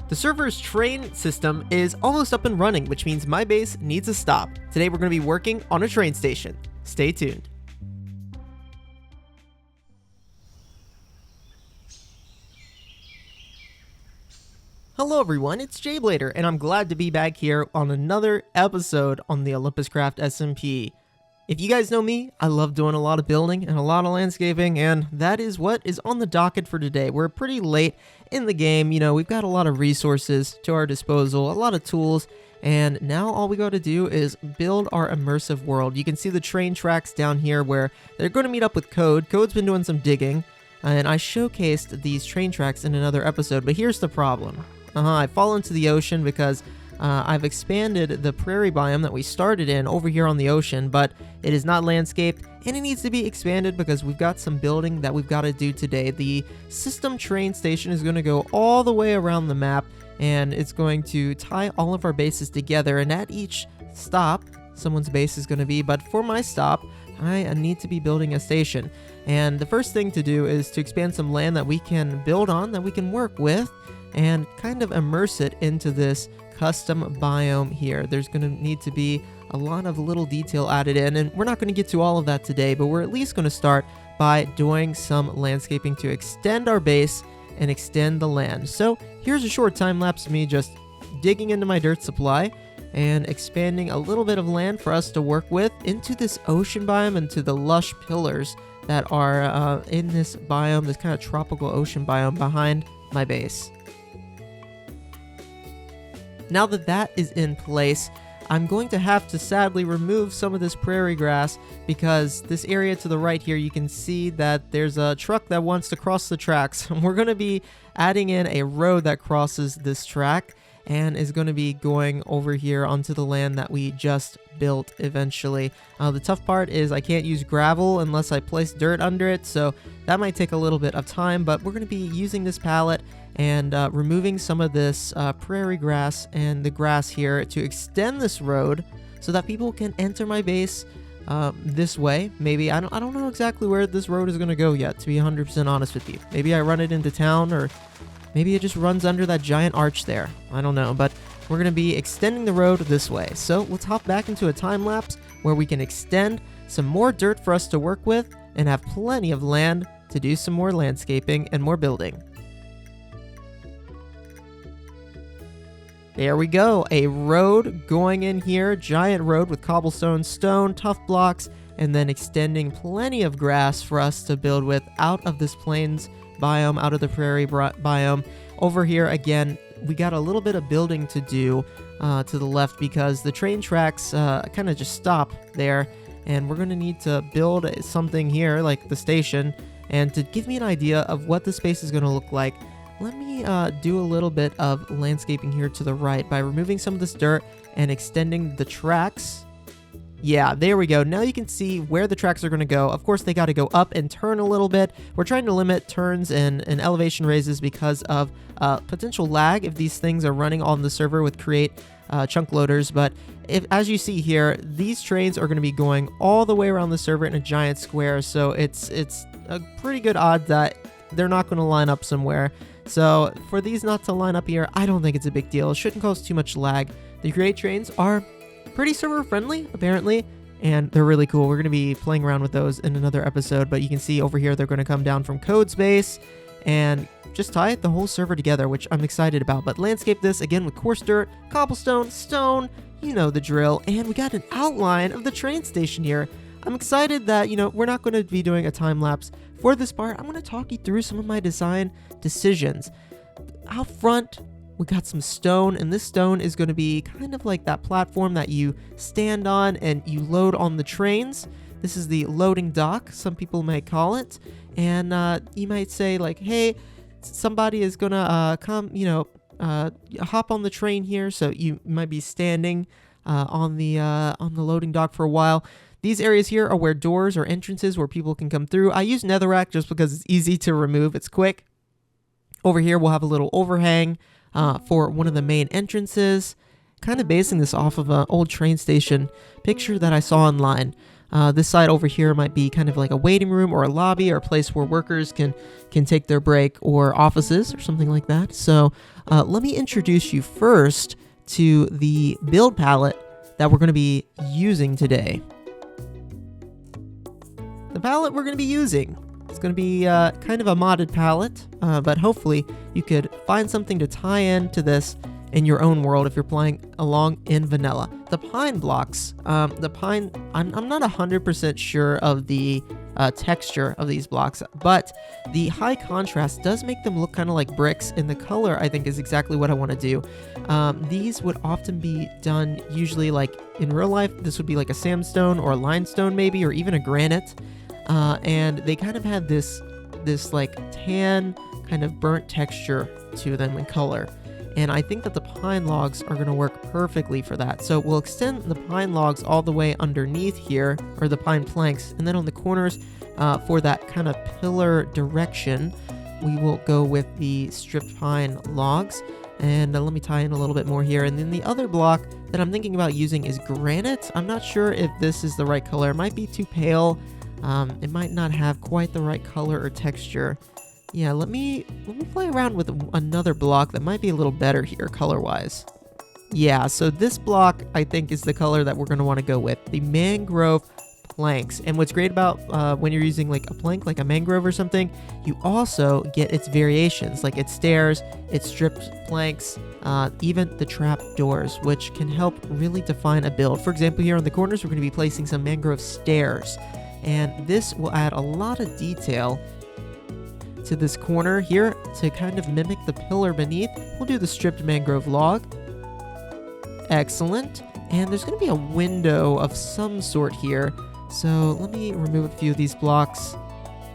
The server's train system is almost up and running, which means my base needs a stop. Today we're going to be working on a train station. Stay tuned. Hello everyone, it's jblader, and I'm glad to be back here on another episode on the OlympusCraft SMP. If you guys know me, I love doing a lot of building and a lot of landscaping, and that is what is on the docket for today. We're pretty late in the game, we've got a lot of resources to our disposal, a lot of tools, and now all we gotta do is build our immersive world. You can see the train tracks down here where they're going to meet up with Code. Code's been doing some digging, and I showcased these train tracks in another episode, but here's the problem. I fall into the ocean because I've expanded the prairie biome that we started in over here on the ocean, but it is not landscaped, and it needs to be expanded because we've got some building that we've got to do today. The system train station is going to go all the way around the map, and it's going to tie all of our bases together, and at each stop, someone's base is going to be, but for my stop, I need to be building a station. And the first thing to do is to expand some land that we can build on, that we can work with, and kind of immerse it into this custom biome here. There's going to need to be a lot of little detail added in, and we're not going to get to all of that today, but we're at least going to start by doing some landscaping to extend our base and extend the land. So here's a short time lapse of me just digging into my dirt supply and expanding a little bit of land for us to work with into this ocean biome and to the lush pillars that are in this biome, this kind of tropical ocean biome behind my base. Now that that is in place, I'm going to have to sadly remove some of this prairie grass because this area to the right here, you can see that there's a truck that wants to cross the tracks. We're going to be adding in a road that crosses this track and is going to be going over here onto the land that we just built eventually. The tough part is I can't use gravel unless I place dirt under it, so that might take a little bit of time, but we're going to be using this pallet and removing some of this prairie grass and the grass here to extend this road so that people can enter my base this way. Maybe, I don't know exactly where this road is going to go yet, to be 100% honest with you. Maybe I run it into town, or maybe it just runs under that giant arch there. I don't know, but we're going to be extending the road this way. So let's hop back into a time lapse where we can extend some more dirt for us to work with and have plenty of land to do some more landscaping and more building. There we go, a road going in here, giant road with cobblestone, stone, tough blocks, and then extending plenty of grass for us to build with out of this plains biome, out of the prairie biome. Over here, again, we got a little bit of building to do to the left because the train tracks kind of just stop there, and we're going to need to build something here, like the station. And to give me an idea of what the space is going to look like, let me do a little bit of landscaping here to the right by removing some of this dirt and extending the tracks. Yeah, there we go. Now you can see where the tracks are going to go. Of course, they got to go up and turn a little bit. We're trying to limit turns and elevation raises because of potential lag if these things are running on the server with create chunk loaders. But as you see here, these trains are going to be going all the way around the server in a giant square. So it's a pretty good odds that they're not going to line up somewhere. So for these not to line up here, I don't think it's a big deal. It shouldn't cause too much lag. The create trains are pretty server friendly, apparently, and they're really cool. We're going to be playing around with those in another episode, but you can see over here they're going to come down from Code's base and just tie the whole server together, which I'm excited about. But landscape this again with coarse dirt, cobblestone, stone, you know the drill, and we got an outline of the train station here. I'm excited that, we're not going to be doing a time lapse for this part. I'm going to talk you through some of my design decisions. Out front, we got some stone, and this stone is going to be kind of like that platform that you stand on and you load on the trains. This is the loading dock, some people might call it, and you might say like, hey, somebody is going to come, hop on the train here, so you might be standing on the loading dock for a while. These areas here are where doors or entrances where people can come through. I use netherrack just because it's easy to remove. It's quick. Over here, we'll have a little overhang for one of the main entrances. Kind of basing this off of an old train station picture that I saw online. This side over here might be kind of like a waiting room or a lobby or a place where workers can take their break, or offices or something like that. So let me introduce you first to the build palette that we're going to be using today. The palette we're going to be using, it's going to be kind of a modded palette, but hopefully you could find something to tie in to this in your own world if you're playing along in vanilla. The pine blocks, I'm not 100% sure of the texture of these blocks, but the high contrast does make them look kind of like bricks, and the color I think is exactly what I want to do. These would often be done usually like in real life. This would be like a sandstone or a limestone maybe, or even a granite, and they kind of have this like tan kind of burnt texture to them in color. And I think that the pine logs are going to work perfectly for that. So we'll extend the pine logs all the way underneath here, or the pine planks, and then on the corners for that kind of pillar direction, we will go with the stripped pine logs. And let me tie in a little bit more here. And then the other block that I'm thinking about using is granite. I'm not sure if this is the right color. It might be too pale. It might not have quite the right color or texture. Yeah, let me play around with another block that might be a little better here color-wise. Yeah, so this block I think is the color that we're going to want to go with, the mangrove planks. And what's great about when you're using like a plank, like a mangrove or something, you also get its variations, like its stairs, its stripped planks, even the trap doors, which can help really define a build. For example, here on the corners, we're going to be placing some mangrove stairs, and this will add a lot of detail to this corner here to kind of mimic the pillar beneath. We'll do the stripped mangrove log. Excellent. And there's going to be a window of some sort here. So let me remove a few of these blocks,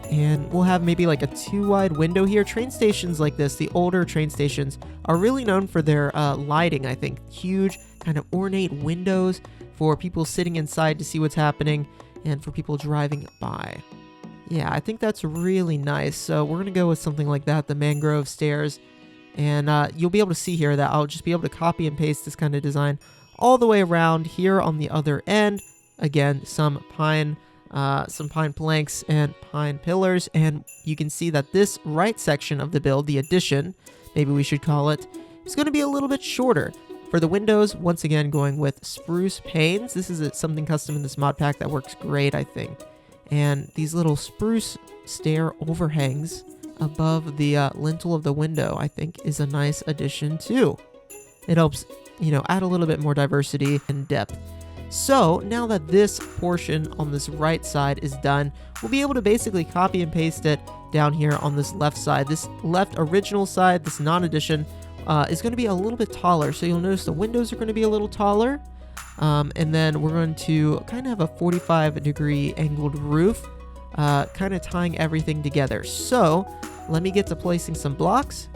and we'll have maybe like a 2-wide window here. Train stations like this, the older train stations, are really known for their lighting, I think. Huge kind of ornate windows for people sitting inside to see what's happening, and for people driving by. Yeah, I think that's really nice. So we're going to go with something like that, the mangrove stairs. And you'll be able to see here that I'll just be able to copy and paste this kind of design all the way around here on the other end. Again, some pine planks and pine pillars. And you can see that this right section of the build, the addition, maybe we should call it, is going to be a little bit shorter. For the windows, once again, going with spruce panes. This is something custom in this mod pack that works great, I think. And these little spruce stair overhangs above the lintel of the window, I think, is a nice addition too. It helps, add a little bit more diversity and depth. So now that this portion on this right side is done, we'll be able to basically copy and paste it down here on this left side. This left original side, this non-addition, is going to be a little bit taller. So you'll notice the windows are going to be a little taller. And then we're going to kind of have a 45-degree angled roof, kind of tying everything together. So let me get to placing some blocks.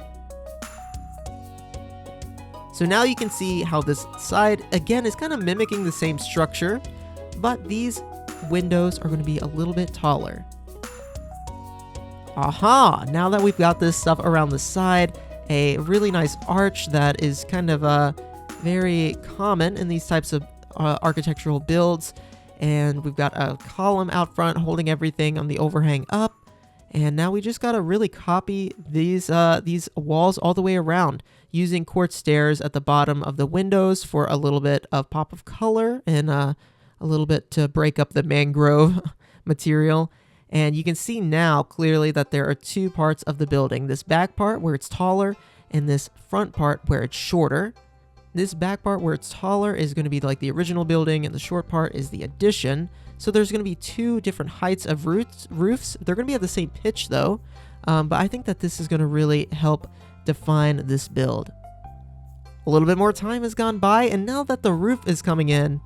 So now you can see how this side, again, is kind of mimicking the same structure, but these windows are going to be a little bit taller. Aha! Now that we've got this stuff around the side, a really nice arch that is kind of very common in these types of architectural builds, and we've got a column out front holding everything on the overhang up, and now we just gotta really copy these walls all the way around using quartz stairs at the bottom of the windows for a little bit of pop of color and a little bit to break up the mangrove material. And you can see now clearly that there are two parts of the building, this back part where it's taller and this front part where it's shorter. This back part where it's taller is going to be like the original building, and the short part is the addition. So there's going to be two different heights of roofs. They're going to be at the same pitch though, but I think that this is going to really help define this build. A little bit more time has gone by, and now that the roof is coming in,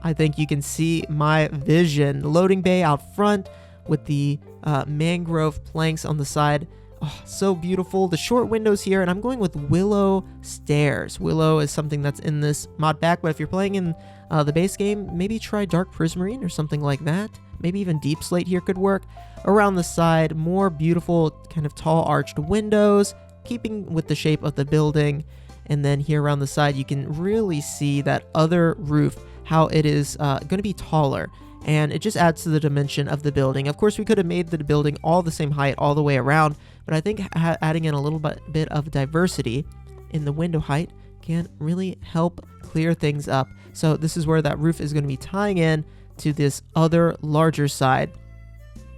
I think you can see my vision. Loading bay out front with the mangrove planks on the side. Oh, so beautiful. The short windows here, and I'm going with willow stairs. Willow is something that's in this mod pack, but if you're playing in the base game, maybe try dark prismarine or something like that. Maybe even deep slate here could work. Around the side, more beautiful kind of tall arched windows, keeping with the shape of the building. And then here around the side, you can really see that other roof, how it is going to be taller. and it just adds to the dimension of the building. Of course, we could have made the building all the same height all the way around, but I think adding in a little bit of diversity in the window height can really help clear things up. So this is where that roof is going to be tying in to this other larger side.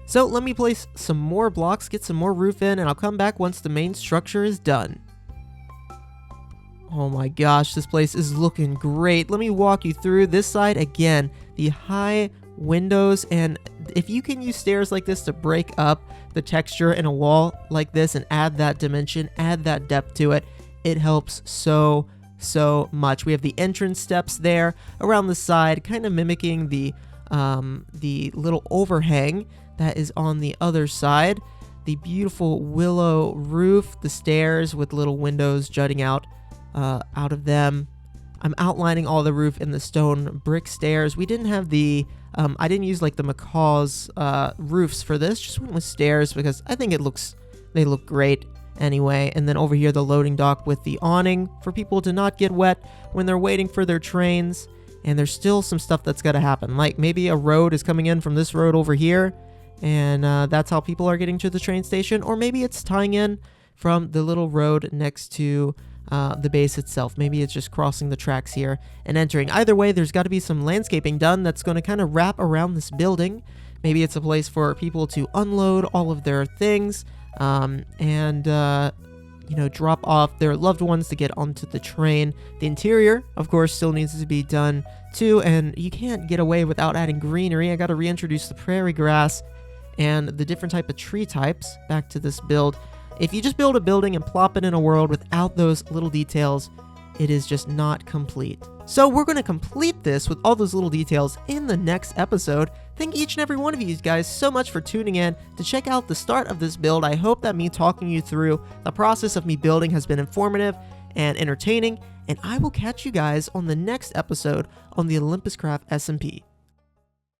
So let me place some more blocks, get some more roof in, and I'll come back once the main structure is done. Oh my gosh, this place is looking great. Let me walk you through this side again. The high windows, and if you can use stairs like this to break up the texture in a wall like this and add that dimension, add that depth to it, it helps so much. We have the entrance steps there around the side, kind of mimicking the little overhang that is on the other side. The beautiful willow roof, the stairs with little windows jutting out of them. I'm outlining all the roof in the stone brick stairs. We didn't have the I didn't use like the McCaw's roofs for this, just went with stairs because I think they look great anyway. And then over here, the loading dock with the awning for people to not get wet when they're waiting for their trains. And there's still some stuff that's got to happen, like maybe a road is coming in from this road over here, and that's how people are getting to the train station, or maybe it's tying in from the little road next to the base itself. Maybe it's just crossing the tracks here and entering. Either way, there's got to be some landscaping done that's going to kind of wrap around this building. Maybe it's a place for people to unload all of their things and drop off their loved ones to get onto the train. The interior, of course, still needs to be done too, and you can't get away without adding greenery. I got to reintroduce the prairie grass and the different type of tree types back to this build. If you just build a building and plop it in a world without those little details, it is just not complete. So we're going to complete this with all those little details in the next episode. Thank each and every one of you guys so much for tuning in to check out the start of this build. I hope that me talking you through the process of me building has been informative and entertaining, and I will catch you guys on the next episode on the Olympus Craft SMP.